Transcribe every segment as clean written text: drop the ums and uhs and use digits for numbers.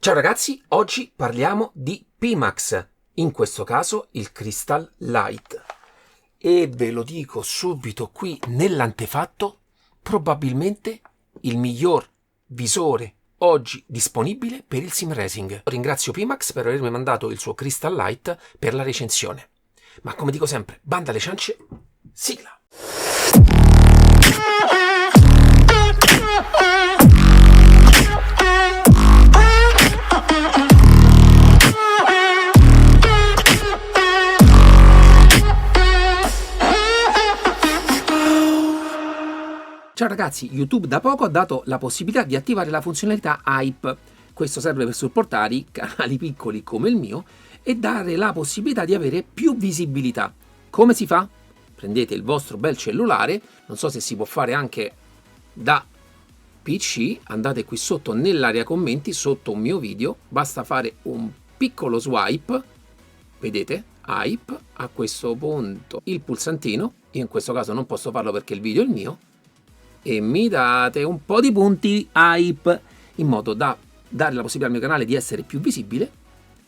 Ciao ragazzi, oggi parliamo di Pimax, in questo caso il Crystal Light. E ve lo dico subito qui nell'antefatto, probabilmente il miglior visore oggi disponibile per il sim racing. Ringrazio Pimax per avermi mandato il suo Crystal Light per la recensione. Ma come dico sempre, banda alle ciance, sigla! Ciao ragazzi, YouTube da poco ha dato la possibilità di attivare la funzionalità Hype. Questo serve per supportare i canali piccoli come il mio e dare la possibilità di avere più visibilità. Come si fa? Prendete il vostro bel cellulare, non so se si può fare anche da PC, andate qui sotto nell'area commenti, sotto un mio video, basta fare un piccolo swipe, vedete? Hype, a questo punto il pulsantino, io in questo caso non posso farlo perché il video è il mio, e mi date un po' di punti Hype in modo da dare la possibilità al mio canale di essere più visibile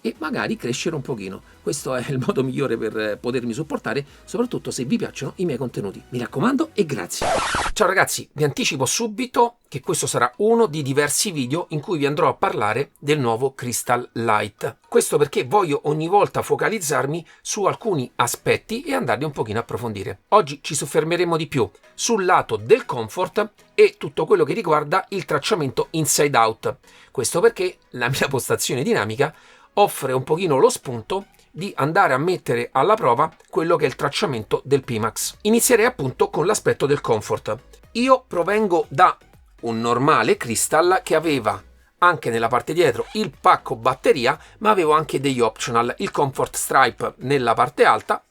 e magari crescere un pochino. Questo è il modo migliore per potermi supportare, soprattutto se vi piacciono i miei contenuti. Mi raccomando e grazie. Ciao ragazzi, vi anticipo subito che questo sarà uno di diversi video in cui vi andrò a parlare del nuovo Crystal Light. Questo perché voglio ogni volta focalizzarmi su alcuni aspetti e andarli un pochino a approfondire. Oggi ci soffermeremo di più sul lato del comfort e tutto quello che riguarda il tracciamento inside out. Questo perché la mia postazione dinamica offre un pochino lo spunto di andare a mettere alla prova quello che è il tracciamento del Pimax. Inizierei appunto con l'aspetto del comfort. Io provengo da un normale Crystal che aveva anche nella parte dietro il pacco batteria, ma avevo anche degli optional, il Comfort Stripe nella parte alta,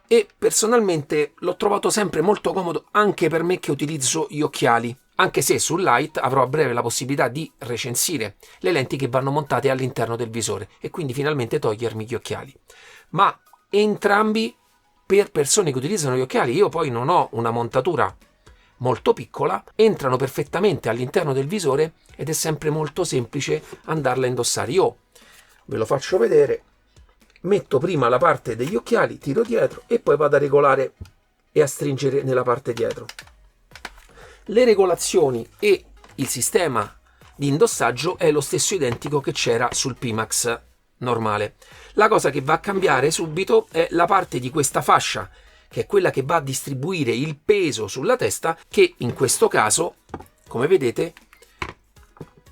e personalmente l'ho trovato sempre molto comodo anche per me che utilizzo gli occhiali, anche se sul Light avrò a breve la possibilità di recensire le lenti che vanno montate all'interno del visore e quindi finalmente togliermi gli occhiali. Ma entrambi per persone che utilizzano gli occhiali, io poi non ho una montatura molto piccola, entrano perfettamente all'interno del visore ed è sempre molto semplice andarla a indossare. Io ve lo faccio vedere, metto prima la parte degli occhiali, tiro dietro e poi vado a regolare e a stringere nella parte dietro. Le regolazioni e il sistema di indossaggio è lo stesso identico che c'era sul Pimax normale. La cosa che va a cambiare subito è la parte di questa fascia, che è quella che va a distribuire il peso sulla testa, che in questo caso, come vedete,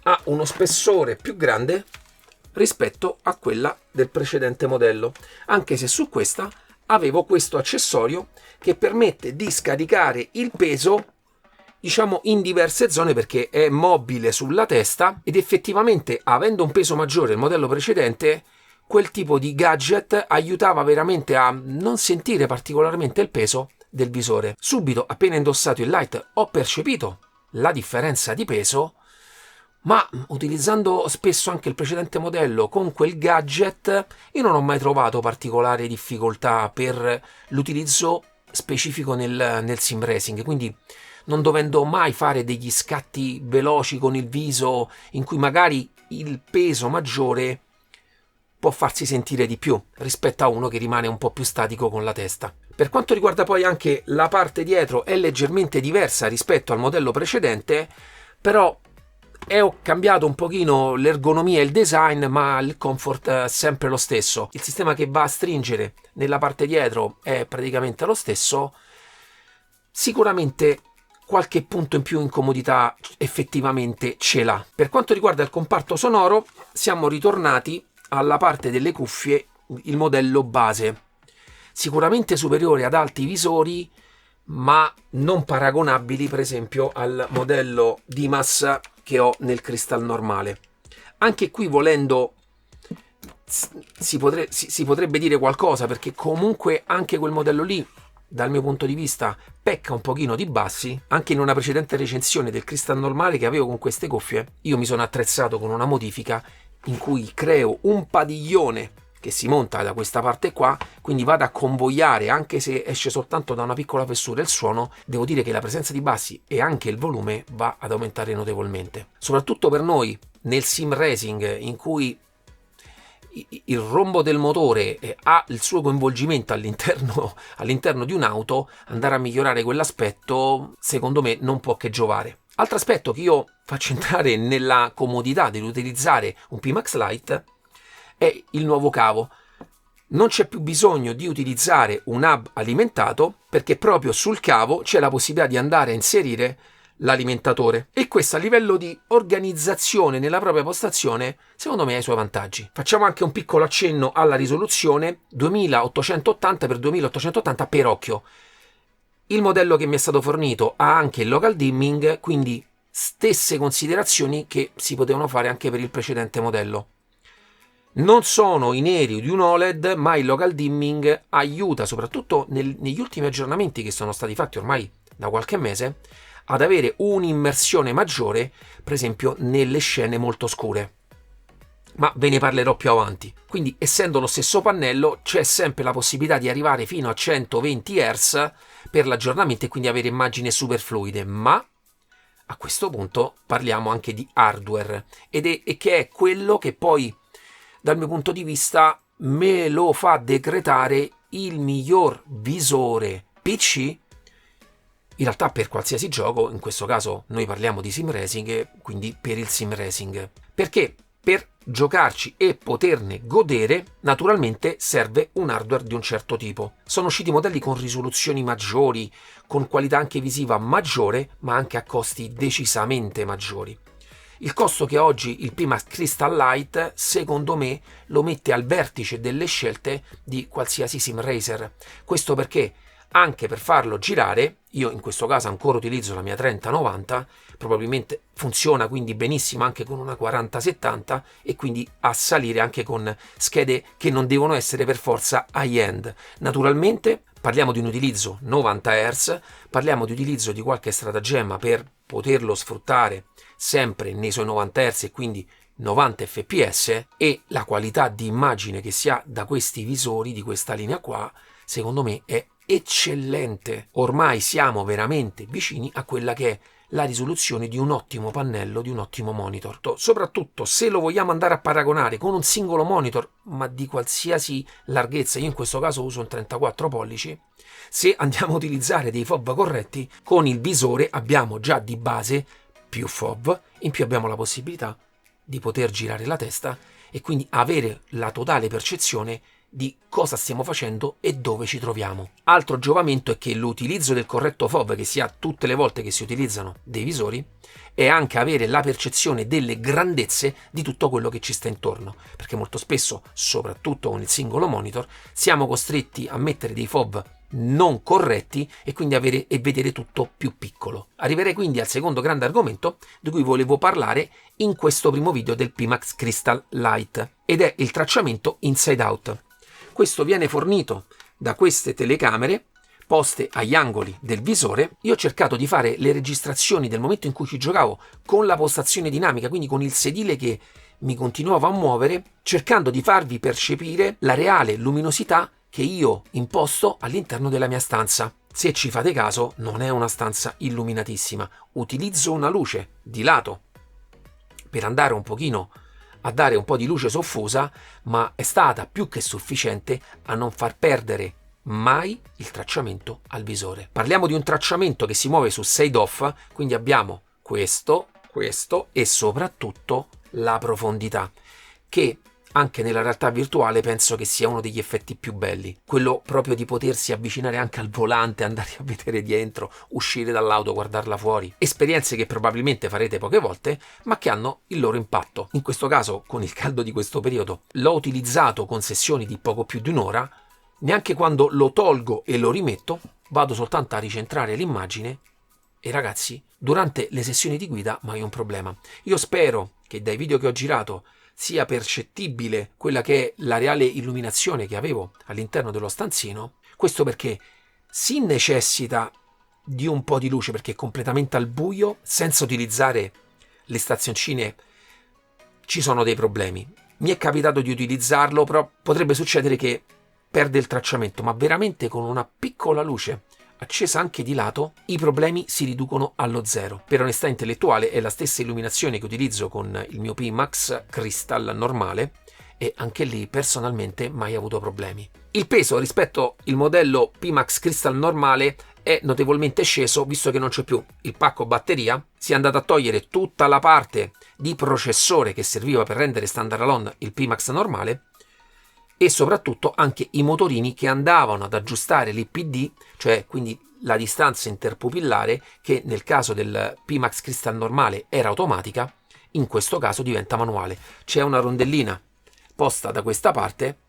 ha uno spessore più grande rispetto a quella del precedente modello, anche se su questa avevo questo accessorio che permette di scaricare il peso, diciamo, in diverse zone perché è mobile sulla testa ed effettivamente, avendo un peso maggiore il modello precedente, quel tipo di gadget aiutava veramente a non sentire particolarmente il peso del visore. Subito, appena indossato il Light, ho percepito la differenza di peso, ma utilizzando spesso anche il precedente modello con quel gadget, io non ho mai trovato particolare difficoltà per l'utilizzo specifico nel sim racing, quindi non dovendo mai fare degli scatti veloci con il viso in cui magari il peso maggiore può farsi sentire di più rispetto a uno che rimane un po' più statico con la testa. Per quanto riguarda poi anche la parte dietro, è leggermente diversa rispetto al modello precedente, però ho cambiato un pochino l'ergonomia e il design, ma il comfort è sempre lo stesso. Il sistema che va a stringere nella parte dietro è praticamente lo stesso. Sicuramente qualche punto in più in comodità effettivamente ce l'ha. Per quanto riguarda il comparto sonoro, siamo ritornati alla parte delle cuffie, il modello base, sicuramente superiore ad altri visori, ma non paragonabili per esempio al modello Dimas che ho nel Crystal normale. Anche qui, volendo, si potrebbe dire qualcosa, perché comunque anche quel modello lì, dal mio punto di vista, pecca un pochino di bassi. Anche in una precedente recensione del Crystal normale che avevo con queste cuffie, io mi sono attrezzato con una modifica in cui creo un padiglione che si monta da questa parte qua, quindi vado a convogliare, anche se esce soltanto da una piccola fessura il suono. Devo dire che la presenza di bassi e anche il volume va ad aumentare notevolmente, soprattutto per noi nel sim racing, in cui il rombo del motore ha il suo coinvolgimento all'interno di un'auto, andare a migliorare quell'aspetto secondo me non può che giovare. Altro aspetto che io faccio entrare nella comodità dell'utilizzare un Pimax Lite è il nuovo cavo. Non c'è più bisogno di utilizzare un hub alimentato, perché proprio sul cavo c'è la possibilità di andare a inserire l'alimentatore, e questo a livello di organizzazione nella propria postazione secondo me ha i suoi vantaggi. Facciamo anche un piccolo accenno alla risoluzione 2880x2880 per occhio. Il modello che mi è stato fornito ha anche il local dimming, quindi stesse considerazioni che si potevano fare anche per il precedente modello. Non sono i neri di un OLED, ma il local dimming aiuta, soprattutto negli ultimi aggiornamenti che sono stati fatti ormai da qualche mese, ad avere un'immersione maggiore, per esempio nelle scene molto scure. Ma ve ne parlerò più avanti. Quindi, essendo lo stesso pannello, c'è sempre la possibilità di arrivare fino a 120 Hz per l'aggiornamento e quindi avere immagini super fluide. Ma a questo punto parliamo anche di hardware, e che è quello che poi, dal mio punto di vista, me lo fa decretare il miglior visore PC in realtà per qualsiasi gioco. In questo caso noi parliamo di sim racing, quindi per il sim racing, perché per giocarci e poterne godere naturalmente serve un hardware di un certo tipo. Sono usciti modelli con risoluzioni maggiori, con qualità anche visiva maggiore, ma anche a costi decisamente maggiori. Il costo che oggi il Pimax Crystal Lite secondo me lo mette al vertice delle scelte di qualsiasi sim racer. Questo perché anche per farlo girare, io in questo caso ancora utilizzo la mia 3090, probabilmente funziona quindi benissimo anche con una 4070 e quindi a salire anche con schede che non devono essere per forza high-end. Naturalmente parliamo di un utilizzo 90 Hz, parliamo di utilizzo di qualche stratagemma per poterlo sfruttare sempre nei suoi 90 Hz e quindi 90 fps, e la qualità di immagine che si ha da questi visori di questa linea qua secondo me è eccellente. Ormai siamo veramente vicini a quella che è la risoluzione di un ottimo pannello, di un ottimo monitor. Soprattutto se lo vogliamo andare a paragonare con un singolo monitor, ma di qualsiasi larghezza, io in questo caso uso un 34 pollici, se andiamo a utilizzare dei FOV corretti, con il visore abbiamo già di base più FOV, in più abbiamo la possibilità di poter girare la testa e quindi avere la totale percezione di cosa stiamo facendo e dove ci troviamo. Altro giovamento è che l'utilizzo del corretto FOV che si ha tutte le volte che si utilizzano dei visori è anche avere la percezione delle grandezze di tutto quello che ci sta intorno, perché molto spesso, soprattutto con il singolo monitor, siamo costretti a mettere dei FOV non corretti e quindi avere e vedere tutto più piccolo. Arriverei quindi al secondo grande argomento di cui volevo parlare in questo primo video del Pimax Crystal Lite, ed è il tracciamento inside out. Questo viene fornito da queste telecamere poste agli angoli del visore. Io ho cercato di fare le registrazioni del momento in cui ci giocavo con la postazione dinamica, quindi con il sedile che mi continuava a muovere, cercando di farvi percepire la reale luminosità che io imposto all'interno della mia stanza. Se ci fate caso, non è una stanza illuminatissima. Utilizzo una luce di lato per andare un pochino a dare un po' di luce soffusa, ma è stata più che sufficiente a non far perdere mai il tracciamento al visore. Parliamo di un tracciamento che si muove su shade off, quindi abbiamo questo e soprattutto la profondità, che anche nella realtà virtuale penso che sia uno degli effetti più belli, quello proprio di potersi avvicinare anche al volante, andare a vedere dietro, uscire dall'auto, guardarla fuori. Esperienze che probabilmente farete poche volte, ma che hanno il loro impatto. In questo caso, con il caldo di questo periodo, l'ho utilizzato con sessioni di poco più di un'ora. Neanche quando lo tolgo e lo rimetto, vado soltanto a ricentrare l'immagine e ragazzi, durante le sessioni di guida mai un problema. Io spero che dai video che ho girato sia percettibile quella che è la reale illuminazione che avevo all'interno dello stanzino. Questo perché si necessita di un po' di luce, perché completamente al buio, senza utilizzare le stazioncine, ci sono dei problemi. Mi è capitato di utilizzarlo, però potrebbe succedere che perde il tracciamento, ma veramente con una piccola luce accesa anche di lato, i problemi si riducono allo zero. Per onestà intellettuale è la stessa illuminazione che utilizzo con il mio Pimax Crystal normale e anche lì personalmente mai avuto problemi. Il peso rispetto al modello Pimax Crystal normale è notevolmente sceso, visto che non c'è più il pacco batteria, si è andato a togliere tutta la parte di processore che serviva per rendere standalone il Pimax normale e soprattutto anche i motorini che andavano ad aggiustare l'IPD, cioè quindi la distanza interpupillare, che nel caso del Pimax Crystal normale era automatica, in questo caso diventa manuale. C'è una rondellina posta da questa parte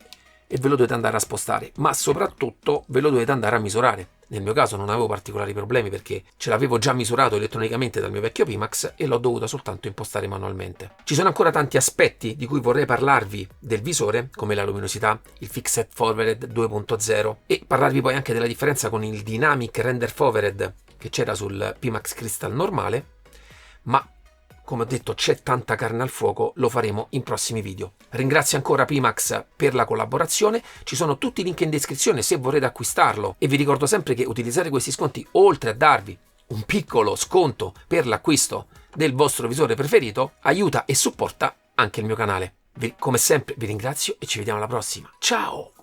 e ve lo dovete andare a spostare, ma soprattutto ve lo dovete andare a misurare. Nel mio caso non avevo particolari problemi perché ce l'avevo già misurato elettronicamente dal mio vecchio Pimax e l'ho dovuto soltanto impostare manualmente. Ci sono ancora tanti aspetti di cui vorrei parlarvi del visore, come la luminosità, il Fixed Forward 2.0 e parlarvi poi anche della differenza con il Dynamic Render Forward che c'era sul Pimax Crystal normale, ma come ho detto c'è tanta carne al fuoco, lo faremo in prossimi video. Ringrazio ancora Pimax per la collaborazione, ci sono tutti i link in descrizione se vorrete acquistarlo e vi ricordo sempre che utilizzare questi sconti, oltre a darvi un piccolo sconto per l'acquisto del vostro visore preferito, aiuta e supporta anche il mio canale. Come sempre vi ringrazio e ci vediamo alla prossima. Ciao!